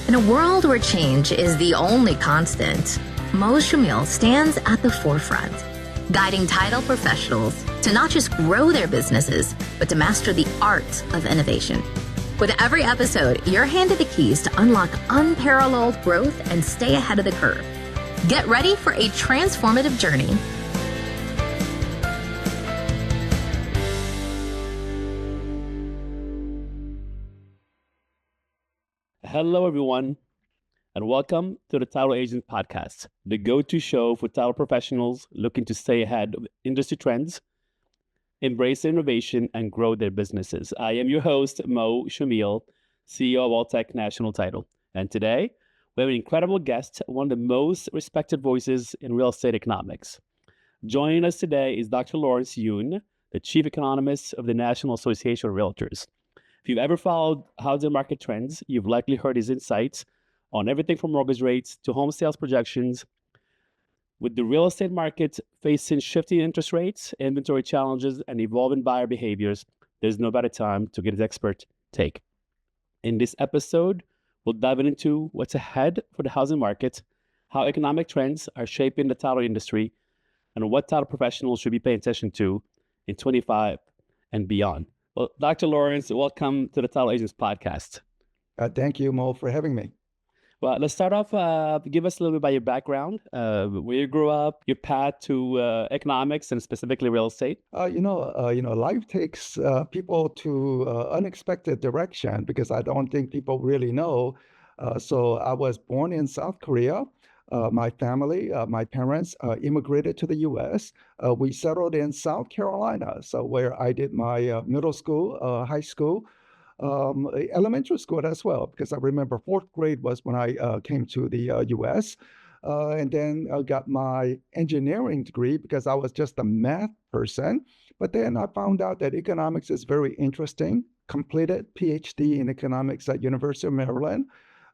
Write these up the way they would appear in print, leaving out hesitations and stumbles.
In a world where change is the only constant, MoChoumil stands at the forefront, guiding title professionals to not just grow their businesses, but to master the art of innovation. With every episode, you're handed the keys to unlock unparalleled growth and stay ahead of the curve. Get ready for a transformative journey. Hello, everyone, and welcome to the Title Agent Podcast, the go-to show for title professionals looking to stay ahead of industry trends, embrace innovation, and grow their businesses. I am your host, MoChoumil, CEO of Alltech National Title. And today, we have an incredible guest, one of the most respected voices in real estate economics. Joining us today is Dr. Lawrence Yun, the Chief Economist of the National Association of Realtors. If you've ever followed housing market trends, you've likely heard his insights on everything from mortgage rates to home sales projections. With the real estate market facing shifting interest rates, inventory challenges, and evolving buyer behaviors, there's no better time to get his expert take. In this episode, we'll dive into what's ahead for the housing market, how economic trends are shaping the title industry, and what title professionals should be paying attention to in 25 and beyond. Well, Dr. Lawrence, welcome to the Title Agents Podcast. Thank you, Mo, for having me. Well, let's start off. Give us a little bit about your background, where you grew up, your path to economics, and specifically real estate. Life takes people to unexpected direction because I don't think people really know. So I was born in South Korea. My family, my parents immigrated to the U.S. We settled in South Carolina, so where I did my middle school, high school, elementary school as well, because I remember fourth grade was when I came to the U.S. And then I got my engineering degree because I was just a math person. But then I found out that economics is very interesting. Completed PhD in economics at University of Maryland.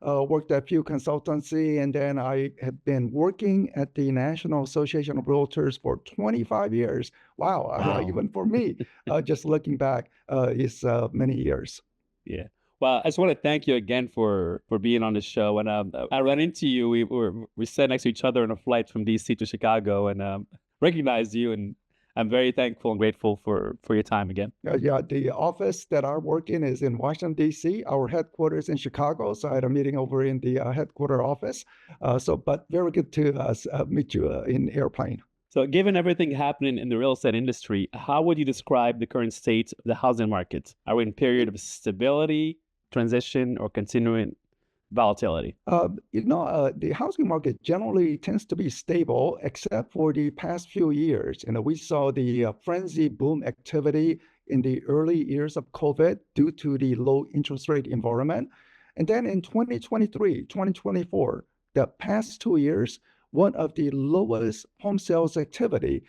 Worked at a few consultancy, and then I have been working at the National Association of Realtors for 25 years. Wow. Even for me, just looking back, is many years. Yeah. Well, I just want to thank you again for being on the show. And I ran into you. We sat next to each other on a flight from DC to Chicago, and recognized you. And I'm very thankful and grateful for your time again. The office that I work in is in Washington, D.C. Our headquarters in Chicago. So I had a meeting over in the headquarter office. But very good to meet you in airplane. So given everything happening in the real estate industry, how would you describe the current state of the housing market? Are we in a period of stability, transition, or continuing volatility? The housing market generally tends to be stable, except for the past few years. We saw the frenzy boom activity in the early years of COVID due to the low interest rate environment. And then in 2023, 2024, the past 2 years, one of the lowest home sales activity.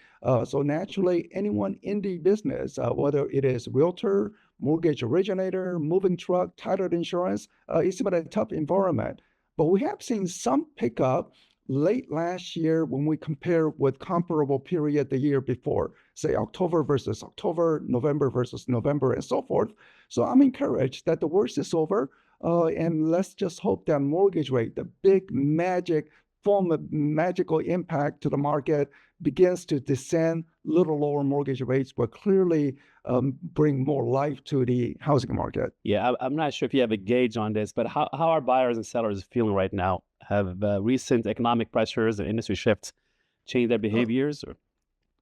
So naturally, anyone in the business, whether it is realtor, mortgage originator, moving truck, title insurance, it's been a tough environment. But we have seen some pickup late last year when we compare with comparable period the year before, say October versus October, November versus November, and so forth. So I'm encouraged that the worst is over. And let's just hope that mortgage rate, the big magical impact to the market, begins to descend. Little lower mortgage rates will clearly bring more life to the housing market. Yeah, I'm not sure if you have a gauge on this, but how are buyers and sellers feeling right now? Have recent economic pressures and industry shifts changed their behaviors?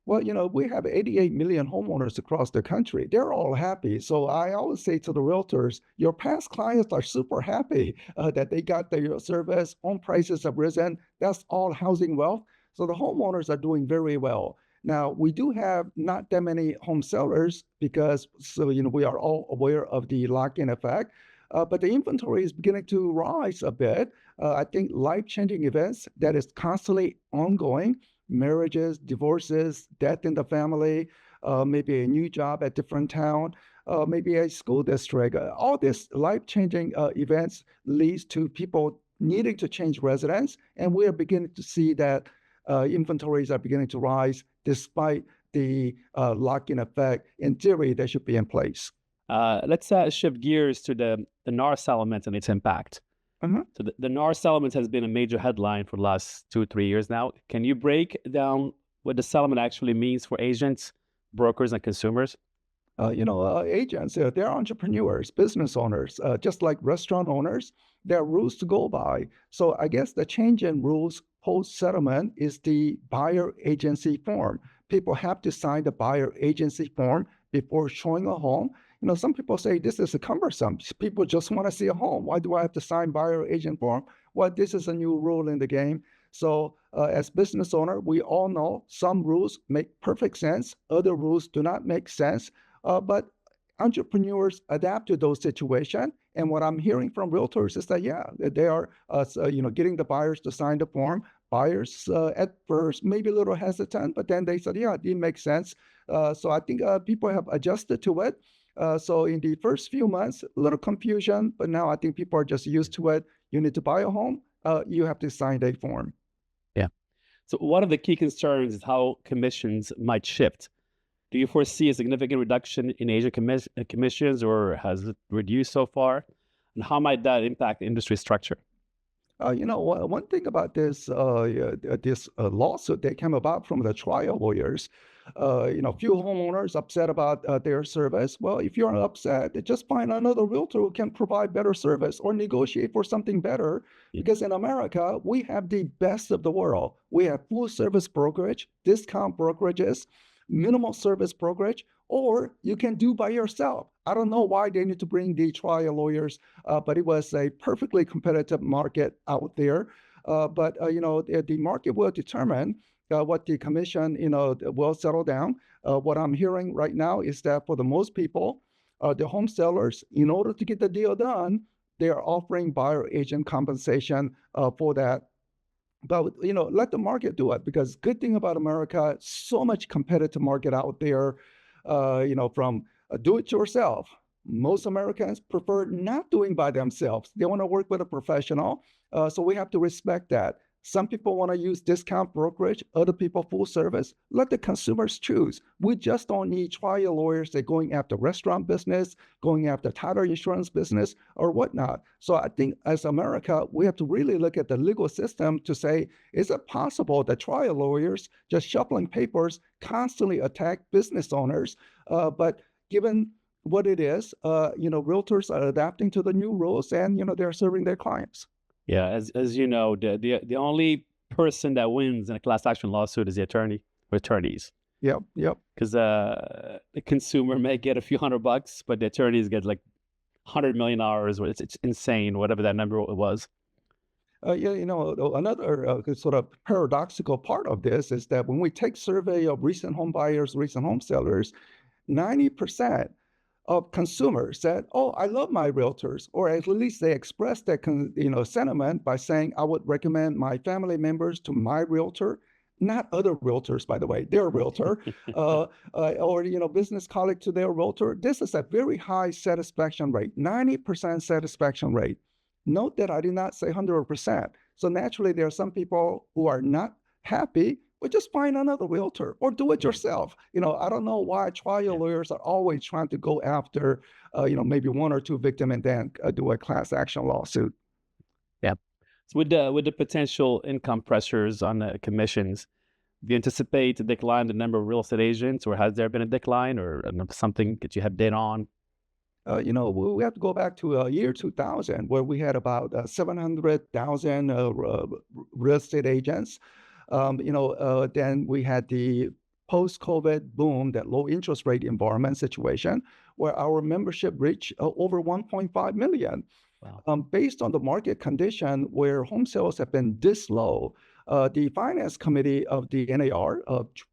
Well, we have 88 million homeowners across the country. They're all happy. So I always say to the realtors, your past clients are super happy that they got their service, home prices have risen. That's all housing wealth. So the homeowners are doing very well. Now, we do have not that many home sellers because, we are all aware of the lock-in effect. But the inventory is beginning to rise a bit. I think life-changing events that is constantly ongoing, marriages, divorces, death in the family, maybe a new job at different town, maybe a school district. All these life-changing events leads to people needing to change residence, and we are beginning to see that inventories are beginning to rise despite the lock-in effect. In theory, they should be in place. Let's shift gears to the NAR Settlement and its impact. So the NAR settlement has been a major headline for the last 2-3 years now. Can you break down what the settlement actually means for agents, brokers, and consumers? Agents, they're entrepreneurs, business owners, just like restaurant owners. There are rules to go by. So I guess the change in rules post-settlement is the buyer agency form. People have to sign the buyer agency form before showing a home. Some people say this is cumbersome. People just want to see a home. Why do I have to sign buyer agent form? Well, this is a new rule in the game. So as business owner, we all know some rules make perfect sense. Other rules do not make sense. But entrepreneurs adapt to those situations. And what I'm hearing from realtors is that, yeah, they are, getting the buyers to sign the form. Buyers at first maybe a little hesitant, but then they said, yeah, it makes sense. So I think people have adjusted to it. So in the first few months, a little confusion, but now I think people are just used to it. You need to buy a home, you have to sign a form. Yeah. So one of the key concerns is how commissions might shift. Do you foresee a significant reduction in agent commissions, or has it reduced so far? And how might that impact industry structure? One thing about this lawsuit that came about from the trial lawyers, few homeowners upset about their service. Well, if you're upset, just find another realtor who can provide better service or negotiate for something better. Because in America, we have the best of the world. We have full service brokerage, discount brokerages, minimal service brokerage, or you can do by yourself. I don't know why they need to bring the trial lawyers, but it was a perfectly competitive market out there. But the market will determine what the commission, will settle down. What I'm hearing right now is that for the most people, the home sellers, in order to get the deal done, they are offering buyer agent compensation for that. But let the market do it, because good thing about America, so much competitive market out there. From do it yourself. Most Americans prefer not doing by themselves. They want to work with a professional. So we have to respect that. Some people want to use discount brokerage, other people full service. Let the consumers choose. We just don't need trial lawyers that are going after restaurant business, going after title insurance business, or whatnot. So I think as America, we have to really look at the legal system to say, is it possible that trial lawyers just shuffling papers constantly attack business owners? But given what it is, realtors are adapting to the new rules, and they're serving their clients. Yeah, as you know, the only person that wins in a class action lawsuit is the attorney or attorneys. Yep. Because the consumer may get a few $100, but the attorneys get like $100 million. It's insane, whatever that number was. Another sort of paradoxical part of this is that when we take survey of recent home buyers, recent home sellers, 90% of consumers said, "Oh, I love my realtors," or at least they expressed that sentiment by saying, "I would recommend my family members to my realtor," not other realtors, by the way, their realtor, or business colleague to their realtor. This is a very high satisfaction rate, 90% satisfaction rate. Note that I did not say 100%. So naturally, there are some people who are not happy. Well, just find another realtor or do it yourself. I don't know why trial lawyers are always trying to go after, maybe one or two victims and then do a class action lawsuit. Yeah. So with the potential income pressures on the commissions, do you anticipate a decline in the number of real estate agents, or has there been a decline, or something that you have data on? We have to go back to year 2000, where we had about 700,000 real estate agents. Then we had the post-COVID boom, that low interest rate environment situation, where our membership reached over 1.5 million. Wow. Based on the market condition where home sales have been this low, the finance committee of the NAR,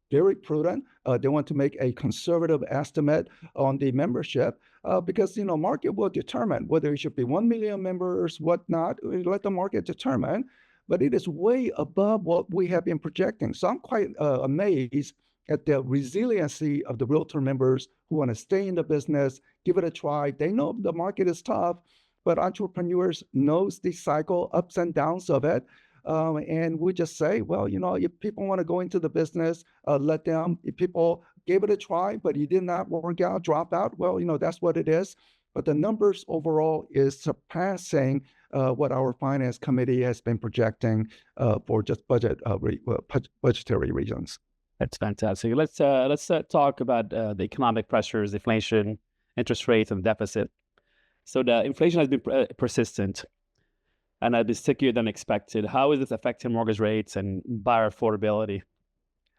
very prudent, they want to make a conservative estimate on the membership because, market will determine whether it should be 1 million members, whatnot. Let the market determine. But it is way above what we have been projecting. So I'm quite amazed at the resiliency of the realtor members who want to stay in the business, give it a try. They know the market is tough, but entrepreneurs knows the cycle, ups and downs of it. And we just say, well, if people want to go into the business, let them. If people gave it a try, but it did not work out, drop out, well, that's what it is. But the numbers overall is surpassing what our finance committee has been projecting for just budgetary reasons. That's fantastic. Let's talk about the economic pressures, inflation, interest rates, and deficit. So the inflation has been persistent and has been stickier than expected. How is this affecting mortgage rates and buyer affordability?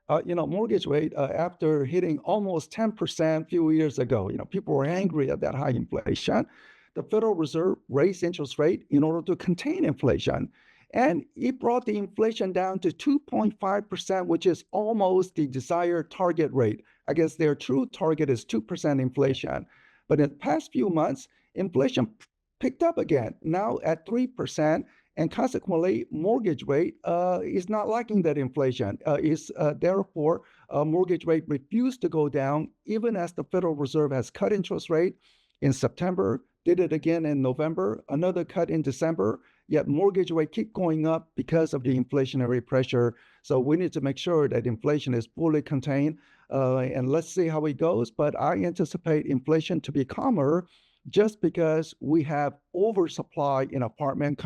Mortgage rate after hitting almost 10% a few years ago, people were angry at that high inflation. The Federal Reserve raised interest rate in order to contain inflation. And it brought the inflation down to 2.5%, which is almost the desired target rate. I guess their true target is 2% inflation. But in the past few months, inflation picked up again, now at 3%. And consequently, mortgage rate is not liking that inflation. Therefore, mortgage rate refused to go down, even as the Federal Reserve has cut interest rate in September, did it again in November, another cut in December. Yet mortgage rate keep going up because of the inflationary pressure. So we need to make sure that inflation is fully contained. And let's see how it goes. But I anticipate inflation to be calmer just because we have oversupply in apartment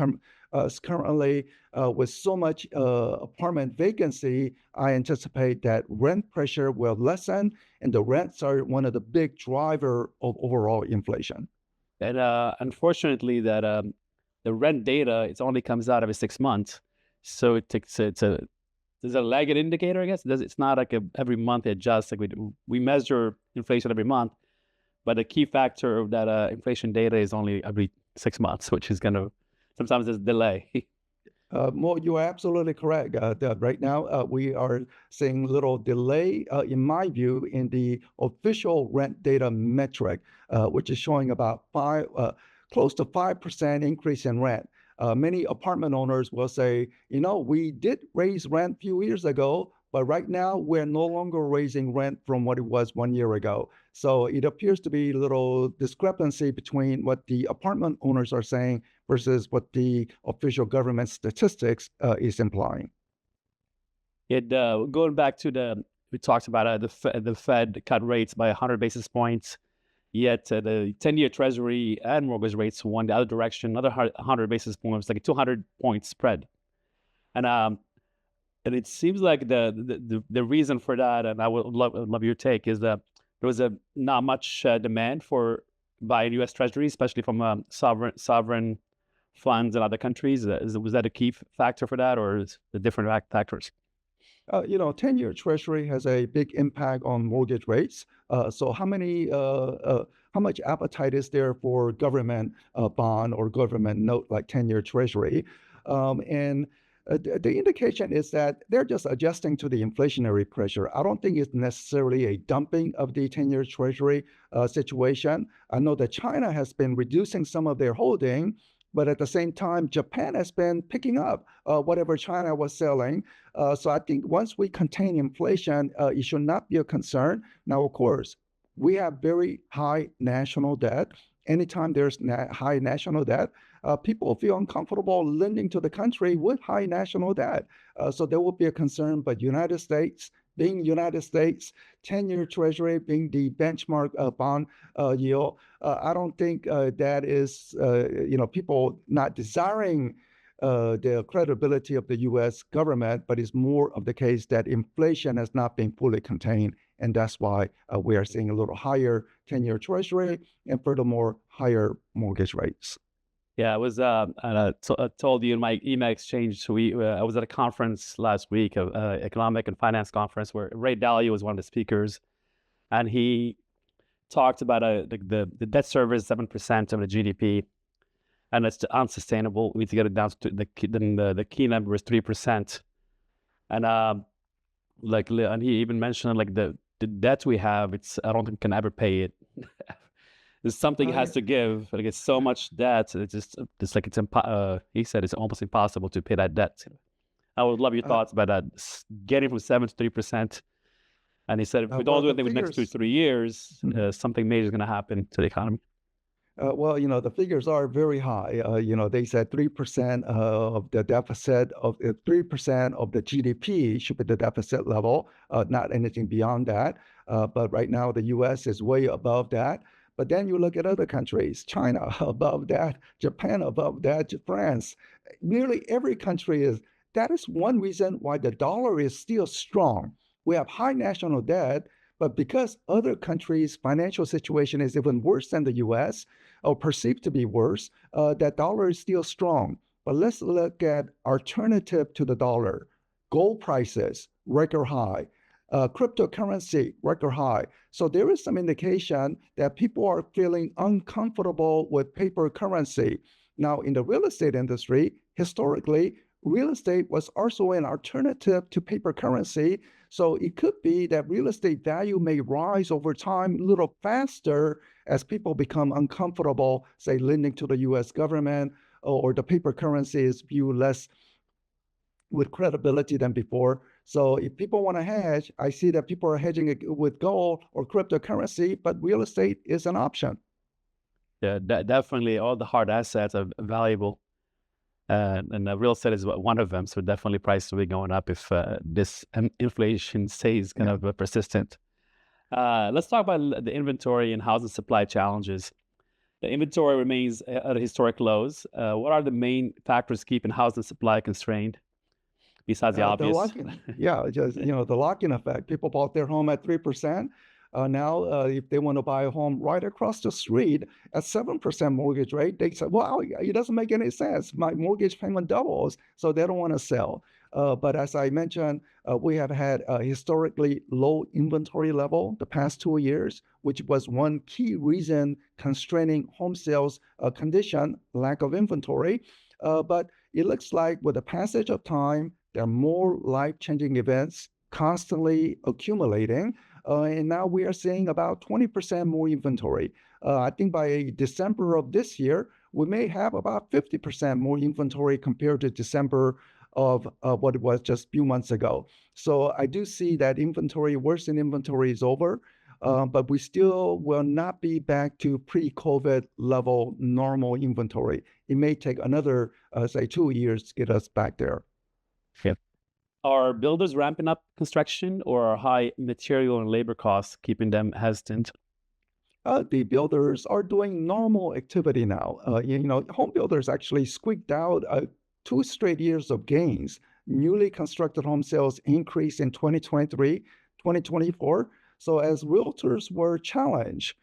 currently with so much apartment vacancy. I anticipate that rent pressure will lessen, and the rents are one of the big driver of overall inflation. And unfortunately, that the rent data, it only comes out every 6 months. So there's a lagging indicator, I guess. It's not like every month it adjusts. Like we measure inflation every month, but the key factor of that inflation data is only every 6 months, which is sometimes there's delay. Well, you are absolutely correct. Right now, we are seeing little delay, in my view, in the official rent data metric, which is showing about close to 5% increase in rent. Many apartment owners will say, we did raise rent a few years ago, but right now we're no longer raising rent from what it was 1 year ago. So it appears to be a little discrepancy between what the apartment owners are saying versus what the official government statistics is implying. Going back to we talked about the Fed cut rates by 100 basis points. Yet the 10-year Treasury and mortgage rates went the other direction, another 100 basis points, like a 200-point spread. And it seems like the reason for that, and I would love your take, is that there was not much demand for buying U.S. Treasury, especially from sovereign funds in other countries. Was that a key factor for that, or is the different factors? 10-year Treasury has a big impact on mortgage rates. So how much appetite is there for government bond or government note like 10-year Treasury? And the indication is that they're just adjusting to the inflationary pressure. I don't think it's necessarily a dumping of the 10-year Treasury situation. I know that China has been reducing some of their holding, but at the same time, Japan has been picking up whatever China was selling. So I think once we contain inflation, it should not be a concern. Now, of course, we have very high national debt. Anytime there's high national debt, people feel uncomfortable lending to the country with high national debt. So there will be a concern, but United States, 10-year Treasury being the benchmark bond yield, I don't think that is, people not desiring the credibility of the U.S. government, but it's more of the case that inflation has not been fully contained. And that's why we are seeing a little higher 10-year Treasury and furthermore, higher mortgage rates. Yeah, I was. I told you in my email exchange. I was at a conference last week, economic and finance conference, where Ray Dalio was one of the speakers, and he talked about the debt service 7% of the GDP, and it's unsustainable. We need to get it down to the key number is 3%, and and he even mentioned like the debt we have. I don't think we can ever pay it. There's something has to give. Like it's so much debt. He said it's almost impossible to pay that debt. I would love your thoughts about that. Getting from 7 to 3%. And he said if we don't do anything within the next 2-3 years, something major is going to happen to the economy. The figures are very high. They said 3% of the deficit of 3% of the GDP should be the deficit level, not anything beyond that. But right now, the U.S. is way above that. But then you look at other countries, China above that, Japan above that, France. Nearly every country is. That is one reason why the dollar is still strong. We have high national debt, but because other countries' financial situation is even worse than the U.S. or perceived to be worse, that dollar is still strong. But let's look at alternative to the dollar. Gold prices, record high. Cryptocurrency, record high. So there is some indication that people are feeling uncomfortable with paper currency. Now, in the real estate industry, historically, real estate was also an alternative to paper currency. So it could be that real estate value may rise over time a little faster as people become uncomfortable, say, lending to the US government, or the paper currency is viewed less with credibility than before. So if people want to hedge, I see that people are hedging it with gold or cryptocurrency, but real estate is an option. Yeah, definitely all the hard assets are valuable. And real estate is one of them. So definitely prices will be going up if this inflation stays kind of persistent. Let's talk about the inventory and housing supply challenges. The inventory remains at historic lows. What are the main factors keeping housing supply constrained? Besides the obvious. The lock-in effect. People bought their home at 3%. Now, if they want to buy a home right across the street at 7% mortgage rate, they say, well, it doesn't make any sense. My mortgage payment doubles, so they don't want to sell. But as I mentioned, we have had a historically low inventory level the past 2 years, which was one key reason constraining home sales condition, lack of inventory. But it looks like with the passage of time, there are more life-changing events constantly accumulating. And now we are seeing about 20% more inventory. I think by December of this year, we may have about 50% more inventory compared to December of what it was just a few months ago. So I do see that worst in inventory is over, but we still will not be back to pre-COVID level normal inventory. It may take another, say, 2 years to get us back there. Yeah. Are builders ramping up construction, or are high material and labor costs keeping them hesitant? The builders are doing normal activity now. Home builders actually squeaked out 2 straight years of gains. Newly constructed home sales increased in 2023, 2024. So as realtors were challenged,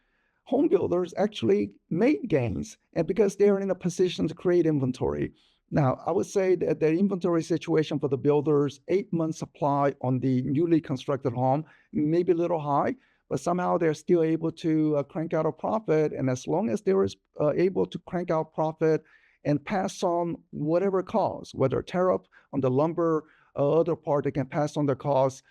home builders actually made gains, and because they're in a position to create inventory. Now, I would say that the inventory situation for the builders, 8 months supply on the newly constructed home, may be a little high, but somehow they're still able to crank out a profit. And as long as they're able to crank out profit and pass on whatever costs, whether tariff on the lumber, other part they can pass on the costs,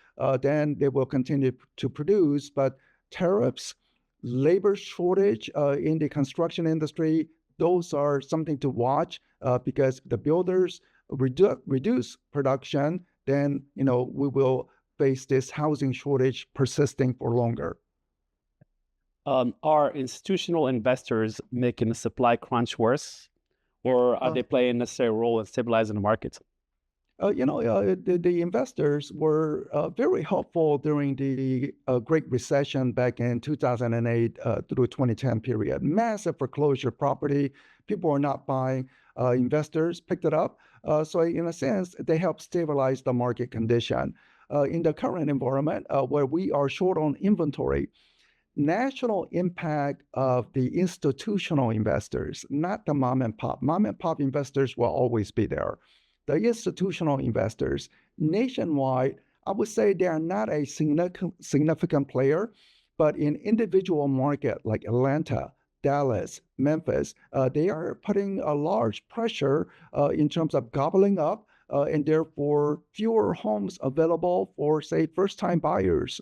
then they will continue to produce. But tariffs, labor shortage in the construction industry, those are something to watch, because the builders reduce production, then we will face this housing shortage persisting for longer. Are institutional investors making the supply crunch worse, or are they playing a necessary role in stabilizing the market? The investors were very helpful during the Great Recession back in 2008 through 2010 period. Massive foreclosure property. People are not buying. Investors picked it up. So in a sense, they helped stabilize the market condition. In the current environment where we are short on inventory, national impact of the institutional investors, not the mom and pop. Mom and pop investors will always be there. The institutional investors nationwide, I would say they are not a significant player, but in individual market like Atlanta, Dallas, Memphis, they are putting a large pressure in terms of gobbling up, and therefore fewer homes available for, say, first-time buyers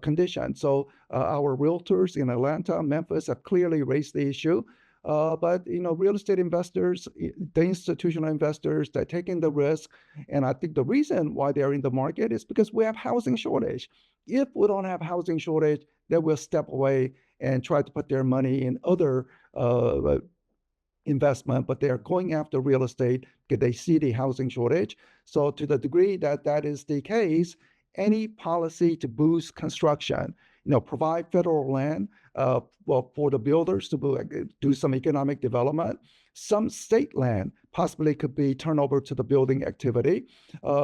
condition. So our realtors in Atlanta, Memphis have clearly raised the issue. But real estate investors, the institutional investors, they're taking the risk. And I think the reason why they're in the market is because we have housing shortage. If we don't have housing shortage, they will step away and try to put their money in other investment, but they're going after real estate because they see the housing shortage. So to the degree that that is the case, any policy to boost construction, provide federal land for the builders to do some economic development. Some state land possibly could be turned over to the building activity.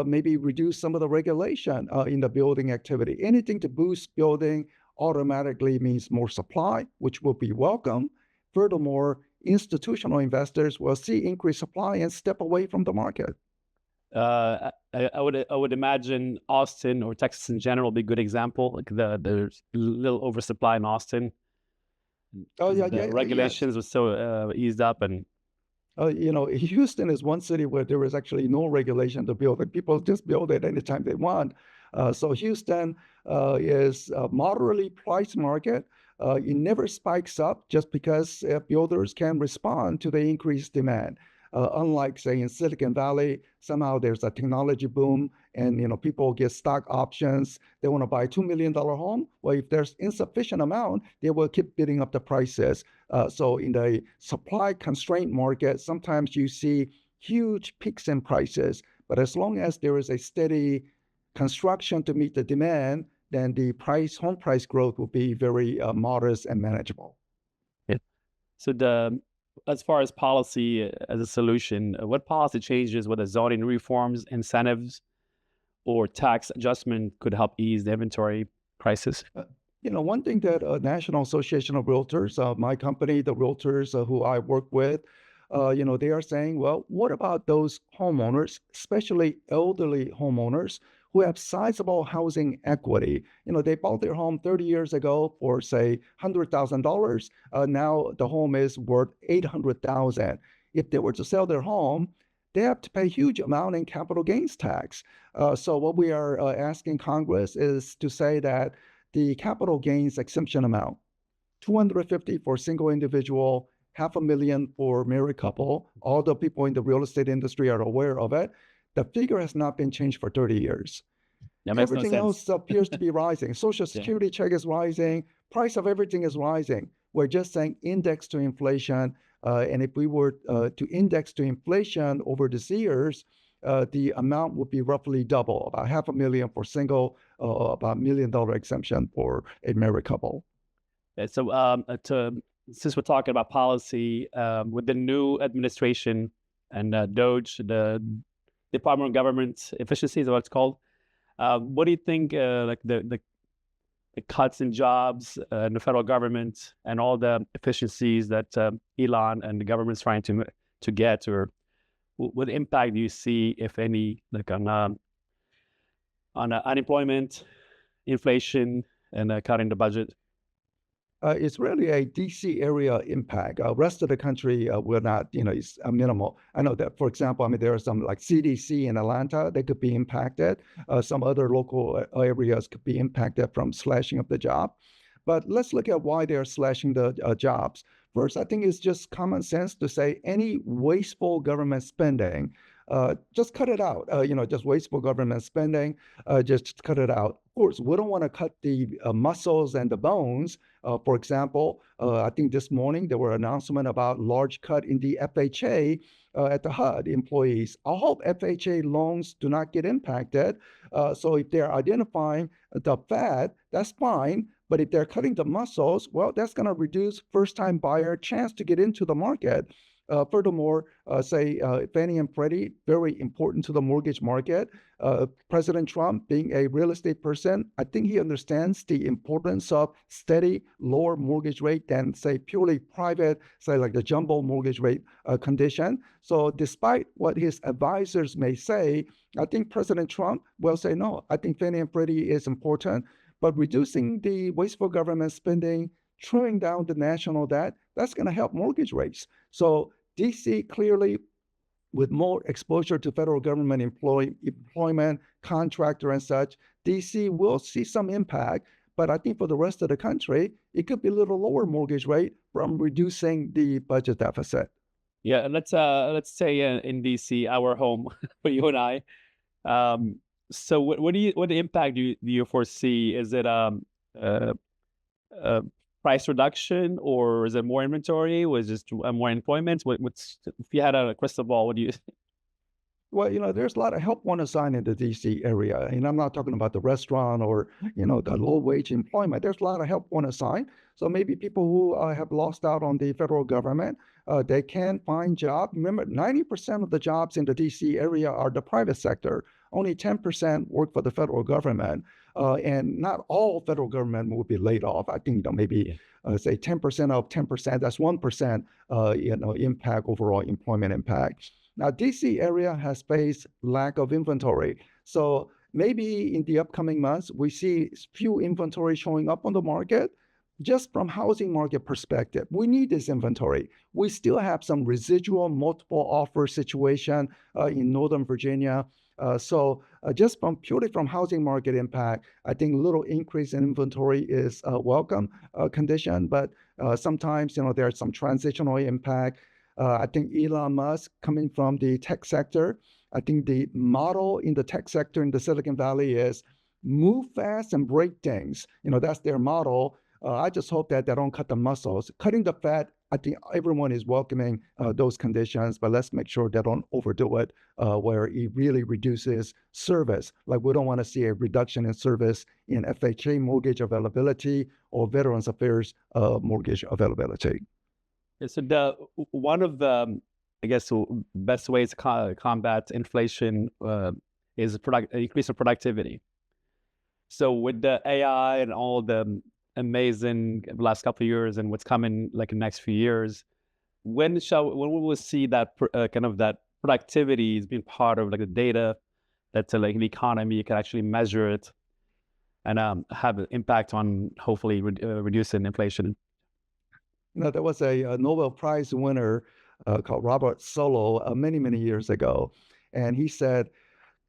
Maybe reduce some of the regulation in the building activity. Anything to boost building automatically means more supply, which will be welcome. Furthermore, institutional investors will see increased supply and step away from the market. I would imagine Austin or Texas in general would be a good example. Like there's a little oversupply in Austin. Oh yeah, The regulations were so eased up, and Houston is one city where there is actually no regulation to build it. People just build it anytime they want. So Houston is a moderately priced market. It never spikes up just because builders can respond to the increased demand. Unlike, say, in Silicon Valley, somehow there's a technology boom and people get stock options. They want to buy a $2 million home. Well, if there's insufficient amount, they will keep bidding up the prices. So in the supply constraint market, sometimes you see huge peaks in prices. But as long as there is a steady construction to meet the demand, then the home price growth will be very modest and manageable. Yeah. So as far as policy as a solution, what policy changes, whether zoning reforms, incentives, or tax adjustment, could help ease the inventory crisis? One thing that National Association of Realtors, my company, the realtors who I work with, they are saying, well, what about those homeowners, especially elderly homeowners, who have sizable housing equity? They bought their home 30 years ago for, say, $100,000. Now the home is worth $800,000. If they were to sell their home, they have to pay a huge amount in capital gains tax. So what we are asking Congress is to say that the capital gains exemption amount, $250,000 for a single individual, $500,000 for married couple. All the people in the real estate industry are aware of it. The figure has not been changed for 30 years. That makes Everything no else appears to be rising. Social Security check is rising. Price of everything is rising. We're just saying index to inflation. And if we were to index to inflation over these years, the amount would be roughly double, about $500,000 for single, about $1 million exemption for a married couple. Yeah, so since we're talking about policy, with the new administration and DOGE, the Department of Government Efficiency is what it's called. What do you think, like the cuts in jobs in the federal government and all the efficiencies that Elon and the government's trying to get, or what impact do you see, if any, like on unemployment, inflation, and cutting the budget? It's really a DC area impact. Rest of the country will not, it's minimal. I know that, for example, there are some like CDC in Atlanta, they could be impacted. Some other local areas could be impacted from slashing of the job. But let's look at why they're slashing the jobs. First, I think it's just common sense to say any wasteful government spending, just cut it out. Just wasteful government spending, just cut it out. Of course, we don't want to cut the muscles and the bones. For example, I think this morning there were announcements about large cut in the FHA at the HUD employees. I hope FHA loans do not get impacted. So if they're identifying the fat, that's fine. But if they're cutting the muscles, well, that's going to reduce first-time buyer chance to get into the market. Furthermore, say Fannie and Freddie, very important to the mortgage market. President Trump, being a real estate person, I think he understands the importance of steady, lower mortgage rate than, say, purely private, say like the jumbo mortgage rate condition. So despite what his advisors may say, I think President Trump will say, no, I think Fannie and Freddie is important, but reducing the wasteful government spending, trimming down the national debt, that's going to help mortgage rates. So DC clearly, with more exposure to federal government employment, contractor and such, DC will see some impact. But I think for the rest of the country, it could be a little lower mortgage rate from reducing the budget deficit. Yeah, let's say in DC, our home for you and I. So what impact do you foresee? Is it price reduction, or is it more inventory? Was just more employment? What's, if you had a crystal ball, what do you? Well, there's a lot of help want to sign in the DC area. And I'm not talking about the restaurant or, the low wage employment. There's a lot of help want to sign. So maybe people who have lost out on the federal government, they can find jobs. Remember, 90% of the jobs in the DC area are the private sector. Only 10% work for the federal government. And not all federal government will be laid off. I think, maybe say 10% of 10%, that's 1%, impact, overall employment impact. Now, DC area has faced lack of inventory. So maybe in the upcoming months, we see few inventory showing up on the market. Just from housing market perspective, we need this inventory. We still have some residual multiple offer situation in Northern Virginia. So just purely from housing market impact, I think a little increase in inventory is a welcome condition, but sometimes, there's some transitional impact. I think Elon Musk coming from the tech sector, I think the model in the tech sector in the Silicon Valley is move fast and break things. That's their model. I just hope that they don't cut the muscles. Cutting the fat, I think everyone is welcoming those conditions, but let's make sure they don't overdo it where it really reduces service. Like we don't want to see a reduction in service in FHA mortgage availability or Veterans Affairs mortgage availability. So one of the, I guess, best ways to combat inflation is increase of productivity. So with the AI and all the amazing last couple of years and what's coming like in the next few years, when we will see that kind of that productivity is being part of like the data that's like the economy, you can actually measure it and have an impact on hopefully reducing inflation. There was a Nobel Prize winner called Robert Solow many, many years ago. And he said,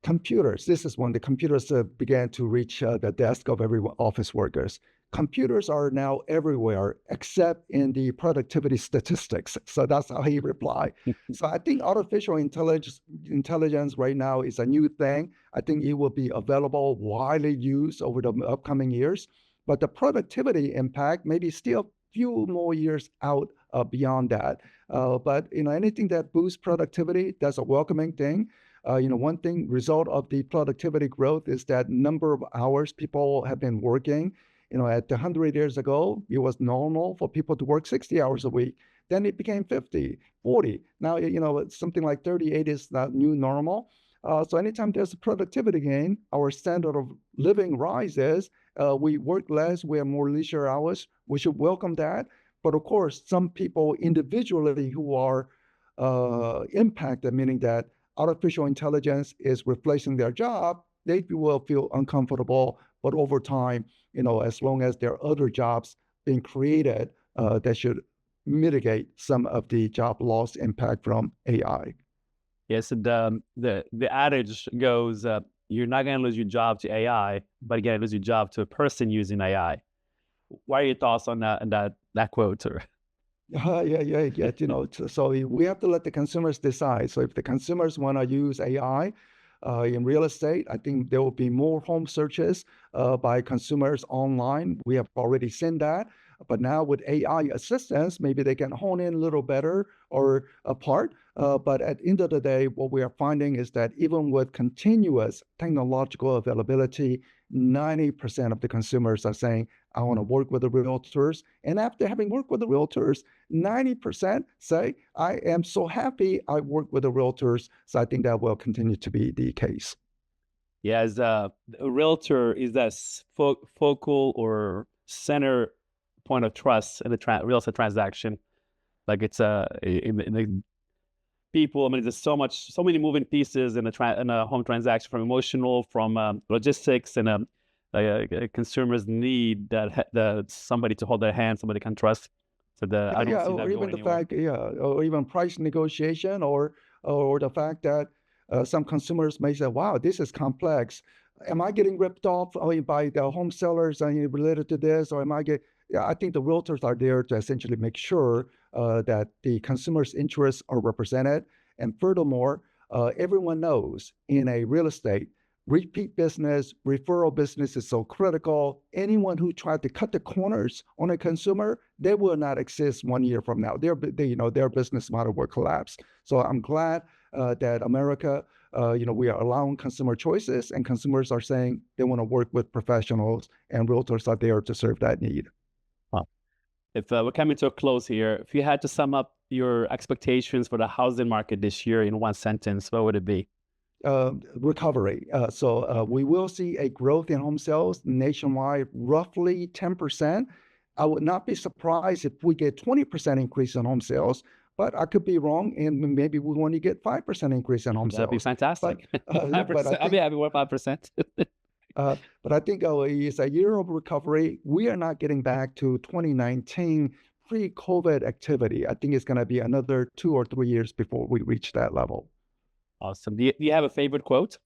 computers, this is when the computers began to reach the desk of every office workers. Computers are now everywhere except in the productivity statistics. So that's how he replied. So I think artificial intelligence right now is a new thing. I think it will be available, widely used over the upcoming years. But the productivity impact maybe still few more years out beyond that. But anything that boosts productivity, that's a welcoming thing. One thing result of the productivity growth is that number of hours people have been working. At 100 years ago, it was normal for people to work 60 hours a week. Then it became 50, 40. Now, something like 38 is the new normal. So anytime there's a productivity gain, our standard of living rises. We work less, we have more leisure hours. We should welcome that. But of course, some people individually who are impacted, meaning that artificial intelligence is replacing their job, they will feel uncomfortable. But over time, as long as there are other jobs being created, that should mitigate some of the job loss impact from AI. Yes, the adage goes, you're not going to lose your job to AI, but you're going to lose your job to a person using AI. What are your thoughts on that quote? Yeah. So we have to let the consumers decide. So if the consumers want to use AI in real estate, I think there will be more home searches by consumers online. We have already seen that. But now with AI assistance, maybe they can hone in a little better or apart. But at the end of the day, what we are finding is that even with continuous technological availability, 90% of the consumers are saying, I want to work with the realtors. And after having worked with the realtors, 90% say, I am so happy I work with the realtors. So I think that will continue to be the case. Yeah, as a realtor is that focal or center point of trust in the real estate transaction. Like it's in the people. I mean, there's so many moving pieces in a home transaction, from emotional, from logistics, and a consumer's need that somebody to hold their hand, somebody can trust. So I don't see that or even going the fact, or even price negotiation, or the fact that some consumers may say, "Wow, this is complex. Am I getting ripped off by the home sellers related to this, or am I getting?" Yeah, I think the realtors are there to essentially make sure that the consumer's interests are represented. And furthermore, everyone knows in a real estate, repeat business, referral business is so critical. Anyone who tried to cut the corners on a consumer, they will not exist 1 year from now. Their business model will collapse. So I'm glad that America We are allowing consumer choices, and consumers are saying they want to work with professionals, and realtors are there to serve that need. Wow. If we're coming to a close here, if you had to sum up your expectations for the housing market this year in one sentence, what would it be? Recovery. So we will see a growth in home sales nationwide, roughly 10%. I would not be surprised if we get 20% increase in home sales, but I could be wrong, and maybe we only get 5% increase in home sales. That'd be fantastic. But I'll be happy with 5%. But I think it's a year of recovery. We are not getting back to 2019 pre-COVID activity. I think it's going to be another 2 or 3 years before we reach that level. Awesome. Do you have a favorite quote?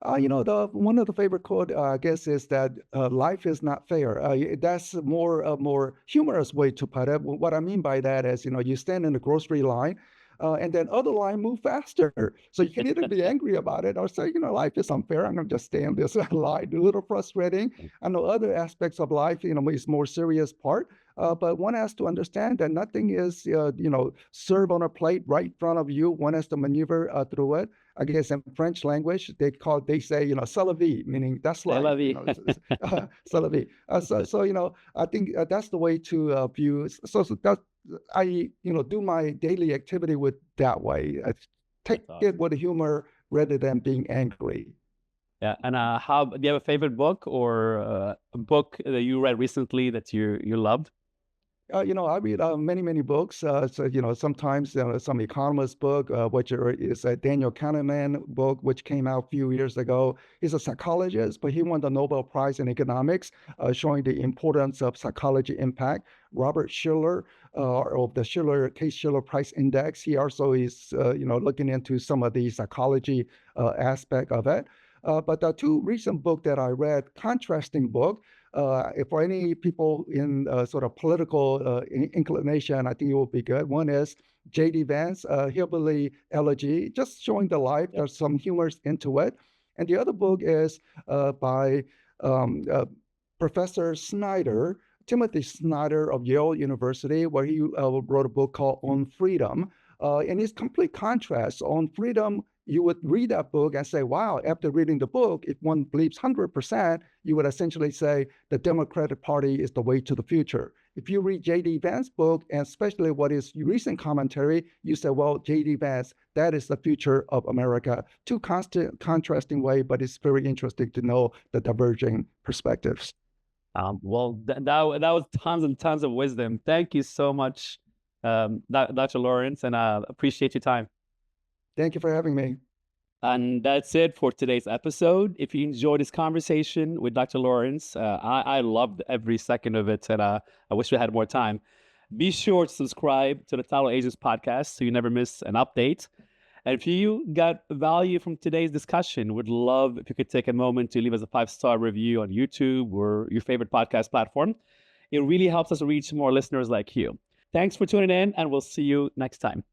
One of the favorite quote, I guess, is that life is not fair. That's a more humorous way to put it. What I mean by that is, you stand in the grocery line, and then other line move faster. So you can either be angry about it or say, life is unfair. I'm going to just stay in this line. A little frustrating. I know other aspects of life, is more serious part. But one has to understand that nothing is, served on a plate right in front of you. One has to maneuver through it. I guess in French language, they say, c'est la vie, meaning that's life. C'est la vie. So, I think that's the way to view. So I, do my daily activity with that way. I take it with humor rather than being angry. Yeah, and do you have a favorite book or a book that you read recently that you loved? I read many books. So, sometimes some economist book, which is a Daniel Kahneman book, which came out a few years ago. He's a psychologist, but he won the Nobel Prize in economics, showing the importance of psychology impact. Robert Shiller, of the Case-Shiller Price Index, he also is, looking into some of the psychology aspect of it. But the 2 recent books that I read, contrasting book. For any people in sort of political inclination, I think it will be good. One is J.D. Vance, Hillbilly Elegy, just showing the life. There's some humors into it. And the other book is by Professor Snyder, Timothy Snyder of Yale University, where he wrote a book called On Freedom. And it's complete contrast. On freedom, you would read that book and say, wow, after reading the book, if one believes 100%, you would essentially say the Democratic Party is the way to the future. If you read J.D. Vance's book, and especially what is recent commentary, you say, well, J.D. Vance, that is the future of America. 2 contrasting way, but it's very interesting to know the diverging perspectives. Well, that was tons and tons of wisdom. Thank you so much, Dr. Lawrence, and I appreciate your time. Thank you for having me. And that's it for today's episode. If you enjoyed this conversation with Dr. Lawrence, I loved every second of it, and I wish we had more time. Be sure to subscribe to the Title Agents podcast so you never miss an update. And if you got value from today's discussion, would love if you could take a moment to leave us a 5-star review on YouTube or your favorite podcast platform. It really helps us reach more listeners like you. Thanks for tuning in, and we'll see you next time.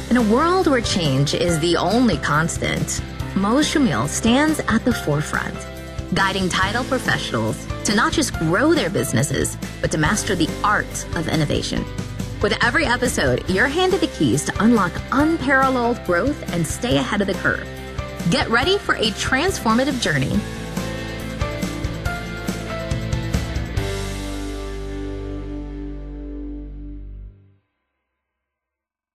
In a world where change is the only constant, MoChoumil stands at the forefront, guiding title professionals to not just grow their businesses, but to master the art of innovation. With every episode, you're handed the keys to unlock unparalleled growth and stay ahead of the curve. Get ready for a transformative journey